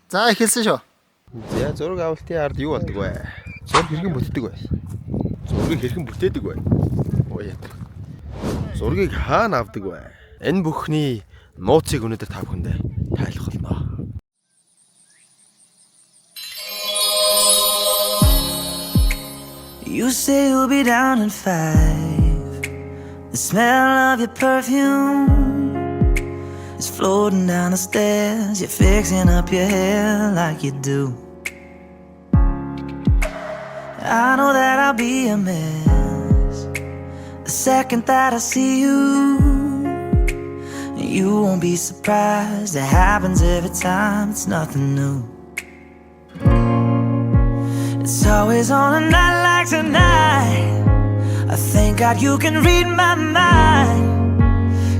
За эхэлсэн шүү. За зураг авалтын ард юу болдог вэ? Зураг хэрхэн бүтдэг вэ? Зургийг хэрхэн бүтээдэг вэ? Яадаг. Зургийг хаана авдаг вэ? Энэ бүхний нууцыг өнөөдөр та бүхэндээ тайлах болно. You say you'll be down in 5. The smell of your perfume is floating down the stairs. You're fixing up your hair like you do. I know that I'll be a mess the second that I see you. You won't be surprised, it happens every time, it's nothing new. It's always on a night like tonight. I thank God you can read my mind.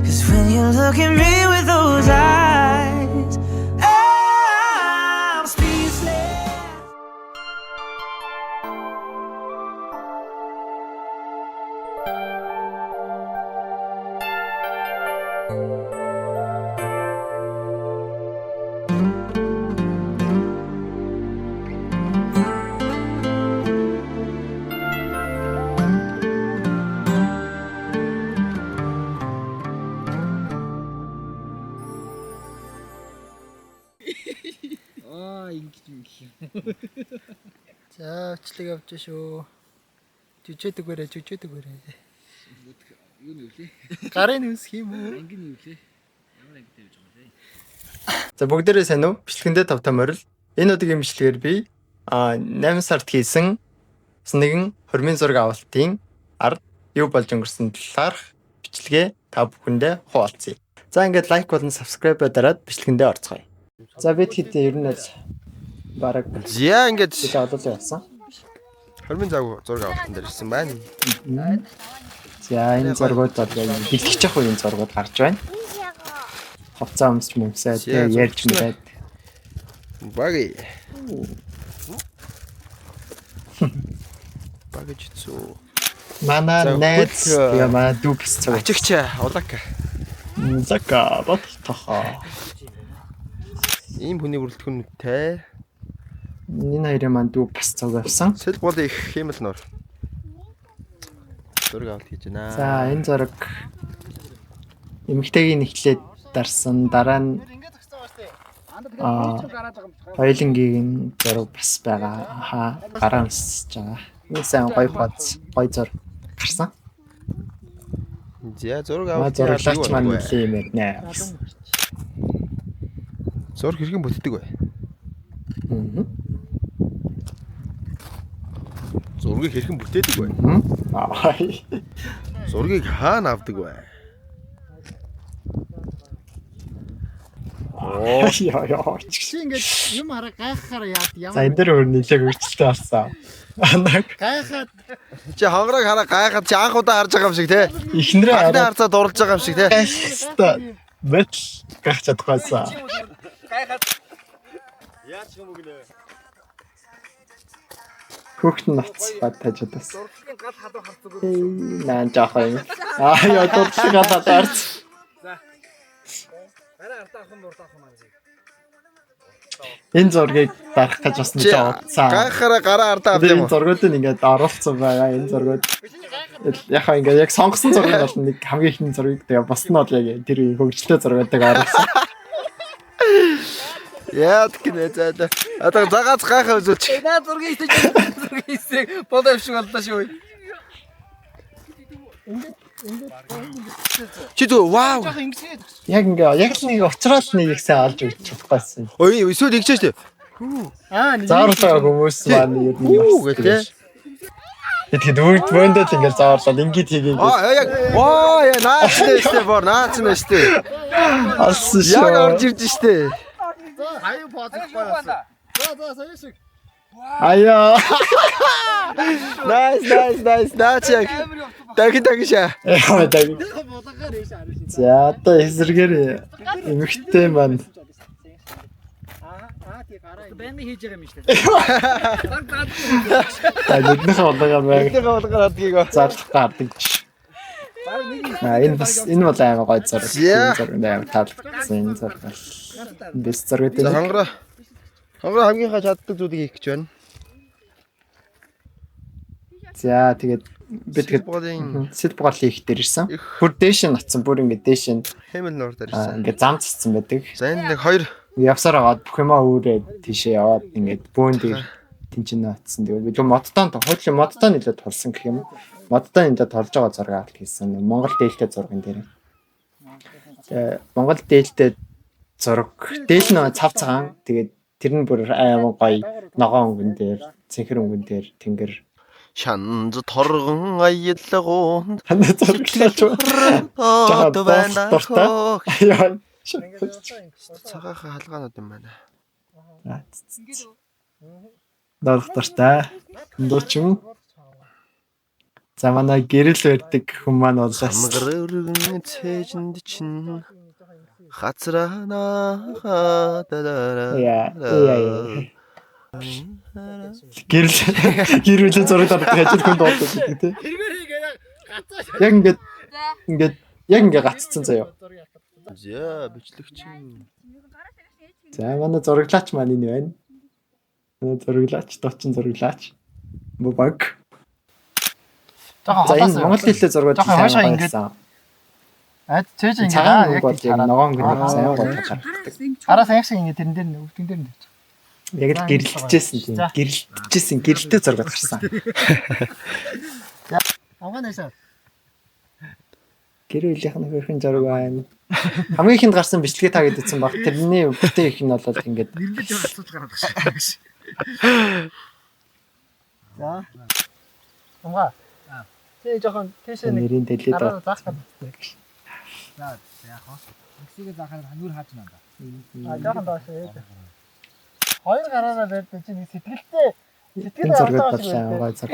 'Cause when you look at me with those eyes, I'm speechless. За бичлэг авч шүү. Жүжөөдөг бэрэ. Юу нэвлээ? Гарын үсх юм уу? Ангийн нэвлээ. Ямар анги тавьж байгаа вэ? За бүгдээрээ сайн уу? Бичлэгэндээ тавтаа морил. Энэ удаагийн бичлэгээр би 8 сард хийсэн нэгэн хормын зураг авалтын ард юу болж өнгөрсөн талаарх бичлэгээ та бүхэндээ хуваалцъя. За ингээд лайк болон subscribe дараад бичлэгэндээ орцгоё. За бид хэдэн ер нь бараг За ингээд олоолаа явсан. хормын зураг авалтан дээр ирсэн байна. За энэ зургууд одоо бэлтгэж явах үеийн зургууд гарч байна. Хувцас өмсч мөмсөө тэ ярьж мэдээд Баги. Багиж цоо. манай найз яма дүүпс цаа. Ачигч улака. Зака батхаа. Ийм хүний бүрэлдэхүүнтэй. Энэ хоёрын маань дүүпс цог авсан. Сэл бол их хэмэл нор. Зураг авалт хийж байна. За энэ зураг эмэгтэйгийн эхлээд дарсан дараа нь хоёлынгийн зураг бас байгаа. Гараа өсөж байгаа. Энэ сайн гоё зураг гарсан. За зураг авалт Зурагч маань нэлээ юм байна. Зураг хэрхэн бүтдэг вэ? Зургийг хэрхэн бүтээдэг вэ? Зургийг хаана авдаг вэ? Чи ингээд юм хараа гайхахаар яад ямар. За энэ дэр өөр нэлээд өөрчлөлттэй болсон. Анаг гайхаад Чи хонгорог хараа гайхаад чи анх удаа харж байгаа юм шиг те. ихнэрээ Харцаа дурлж байгаа юм шиг те. гайхахтай бэтл гайх чадахгүйсэн. Гайхаад яаж юм гинэ? Хүүхэд нь ноц бат тажид бас. Зургийн гал хадуу харцгүй. Наа жоох юм. Яа дурдлаг хадаад арц. Арай артаахан дуртаахан маань. Энэ зургийг дарах гэж бас нэг удаа. Гайхаараа гараа ардаа авд юм Энэ зургуудыг ингээд оруулсан байгаа. Энэ зургууд яхаа ингээд яг сонгосон зургийг бол нэг хамгийн ихний зургийг тэгээ бос нь бол яг тэр хөгжөлтэй зургуудыг оруулсан. Яад гинэ заа. Одоо загаац гайхаа үзүүлчих. Наа зургийг хийсэн бодоо шиг боллоо шүү. Чи дөө вау. Яг ингээд яг л нэг уцраад нэг их сайн олж өгч чадахгүйсэн. Ой эсвэл ингэж штэ. Заарлаа хүмүүс маань ер нь юу гэдэг. Тэгээд өөрт бөөндөө ингээд заарлал ингээд хийгээд. Яг ваа яа наач нэстэ бор наач нэстэ. Алсан шүү. Яг орж ирж штэ. Аюу позох байсан. За сая шиг. Аяа. Nice. Наач яг. Дагша. Яа даг. За одоо эсэргээр эмэгтэй маань Бэнди хийж байгаа юм шүү та нүднийхээ болгоо байг. Тэгэ болгоо адгийг. Зарлах гардаг. Энэ бас энэ бол аймаг гой зураг. Энэ зураг аймаг таалагдсан энэ зураг. Бис зураг За дээр. хонгороо. Хонгор хамгийн чаддаг зүйлийг хийх гэж байна. За тэгээд бид тэгээд Болын сэт боол хийх дээр ирсэн. Бүр дээш нь атсан, бүр ингээд дээш нь хэмэл нуур дээр ирсэн. ингээд зам цацсан байдаг. За энэ нэг хоёр Явсаар аваад бүх юмаа өөрөө тийшээ яваад ингээд бөөн дээр тэнцэнэ атсан. Тэгээд бид модтон хойдлын модтон нэлээд тулсан гэх юм. Модтон нэлээд толж байгаа зураг авалт хийсэн. Монгол дээлтэй зурган дээр. Монгол дээлтэй зураг. Дээл нөө цав цагаан. Тэгээд тэр нь бүр аймаг гоё ногоон өнгөн дээр, цэнхэр өнгөн дээр тэнгэр шанз торгон аялгуунд ханаа зурглаач. одоо байна. Яа. Цагаахан халгаанууд юм байна. Дөрөвтөртэй. Дөрчин. За манай гэрэл барьдаг хүн маань бол Самгар өргөн цээжинд чин хацраана яа. Гэрэл зураг дардаг ажил хүн дуулдаг гэдэг тийм. Яг ингээд гаццсан заяа. За бичлэгч. За манай зураглаач маань энэ байна. Манай зураглаач, доочин зураглаач. Баг. За энэ Монгол хэлтэй зургууд сайн байсан. Цээж ингээд яг ногоон гэнэ сайн гоо харагддаг. Араас аяг шиг ингэ тэрэн дээр өвдөн дээр нь. Яг л гэрэлтжсэн тийм. Гэрэлтжсэн, гэрэлтэй зураг гарсан. Авгаанасаа. Гэр бүлийнх нь хөрхэн зураг байна. Хамгийн ихэнд гарсан бичлэгээ та гэдсэн баг. Тэрний бүтэн их нь бол ингээд Нэрмэж асууж гараад багш. За. Амга. Тэ жоохон тийшээ нэг нэрийн дэлээд дараа заах гэдэг. За яах вэ? Таксигээ заахаар нүр хааж байна да. Жоохон доош ээ. Хоёр гараараа барьдаг чинь сэтгэлтэй энэ зураг боллаа гой зураг.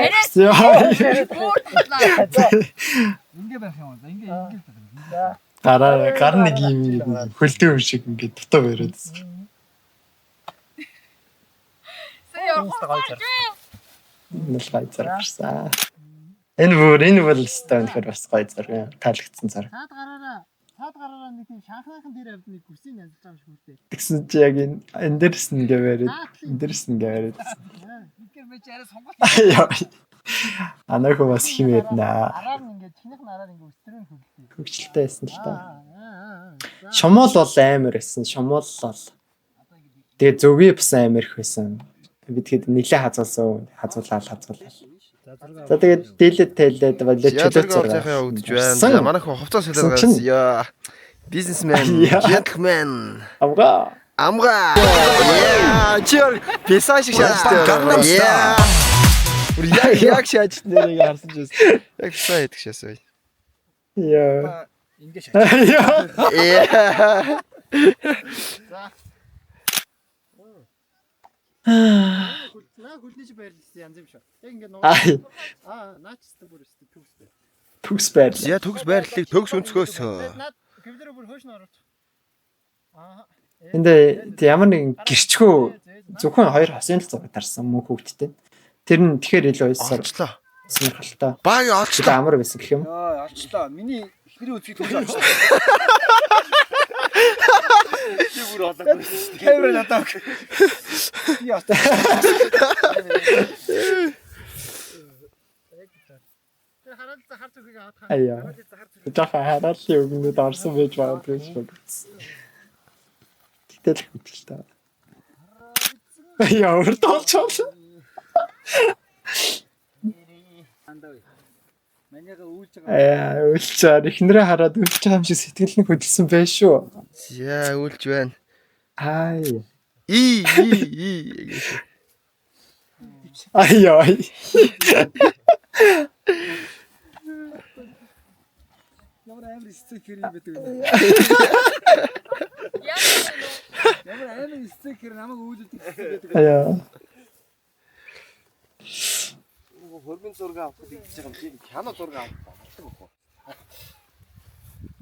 Ингээ байх юм да. Ингээ л да. Гар нэг юм хөлдөө юм шиг ингээд дутаа бариад. Нэг гой зураг гарсан. Энэ бол стан хэр бас гой зураг. Таалагдсан зураг. Цаад гараараа нэг тийм шанхаахан дээр авд нэг күрсийг янзлж байгаа юм шиг үүтэй. Тэгсэн чи яг энэ дээрс нь ингээ бариад. Энэ дээрс нь ингээ бариад. Ингээр мэж арай сонголт. Анаа хөө бас химээд наа. Араар нь ингээ чинийх нь араар ингээ өстрэн хөвлөв. Хөвчлөлтэй байсан л та. Шомол бол амар байсан. Шомол бол. Тэгээ зөвгий бас амар их байсан. Бид хэд нилээ хазуулаад. За тэгээд дээлэд тэлээд болоо чөлөө зураг явагдаж байна. За манайх хувцас хэлээд гайс. Яа. Бизнесмен, gentleman. Амга. Яа, чир писаж шиг шаажтай. Яа. Ур яг шааж нэрийг харсан ч байсан. Яг сайн яддаг шаасаа. Яа. Ингээ шаа. Яа. Наа хөлнөж байрлсан янз юм шүү. Яг ингээ нуу. Наачстай бүр өстэй төгстэй. Төгс байр. Яа төгс байрлалыг төгс өнцгөөс. Наад гэрдэр бүр хөөш нөрөж. Энд ямар нэгэн гэрчгөө зөвхөн хоёр хосын л зураг тарсан мөн хүүхдтэй. Тэр нь тэгэхээр илүү Олчлоо. сонирхолтой. Баг олчлоо. Амар байсан гэх юм. Яа, олчлоо. Миний ихний үзгийг төгс олчлоо. Би бүр олоогүй шүү дээ. Камер надад. Би ястаа. Тэр хараад зүгийг авах. Аяа. Хараад юмнууд орсон байж магадгүй шүү. Тэгэл хөтлөл та. Яа, урд олчоо. Манайга үйлж байгаа. Үйлчээр ихнэрээ хараад үйлч байгаа юм шиг сэтгэл нь хөдөлсөн байх шүү. Яа, үлж байна. Ай. Ай. Ямар амар стикер юм бэ гэдэг. Ямар амар стикер намайг үүлдэг гэдэг. Аяа. Хөрмийн зураг авах гэж байгаа юм тийм кино зураг авах болчихгүй.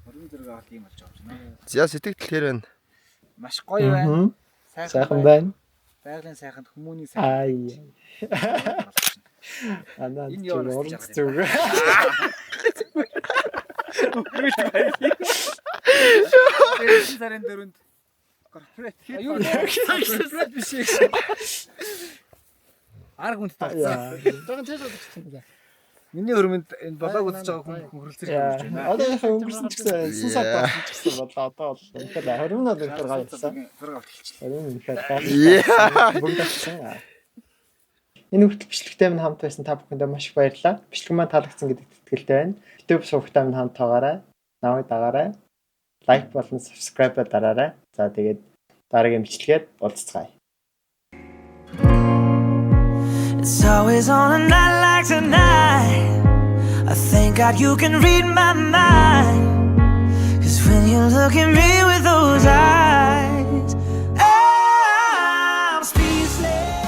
Хөрмийн зураг авах юм болж байгаа юм байна. За сэтгэл тэр байна. Маш гоё байна. Сайхан байна. Байгалийн сайханд хүмүүний сайхан. Ай. Анаа Энэ юу юу орц зүг. Сарын дөрөнд Корпорат юу корпорат биш ээ. Арга хүнд тооцсон. Жогон цааш удахгүй юм. Миний өрмөнд энэ болоог үзэж байгаа хүн хөрөлцөж байна. Одоо яхаа өнгөрсөн ч гэсэн сүнсаад болсон ч гэсэн болоо одоо бол үнэхээр 20 минут өндөр гайхсан. Зураг авчихчих. Энэ хүртэл бичлэгтэй минь хамт байсан та бүхэндээ маш их баярлалаа. Бичлэг маань таалагдсан гэдэгт итгэлтэй байна. YouTube сувагтай минь хамт байгаарай. Намайг дагаарай. Лайк болон subscribe дараарай. За тэгээд дараагийн бичлэгээр уулзцгаая. It's always on a night like tonight. I thank God you can read my mind. 'Cause when you look at me with those eyes,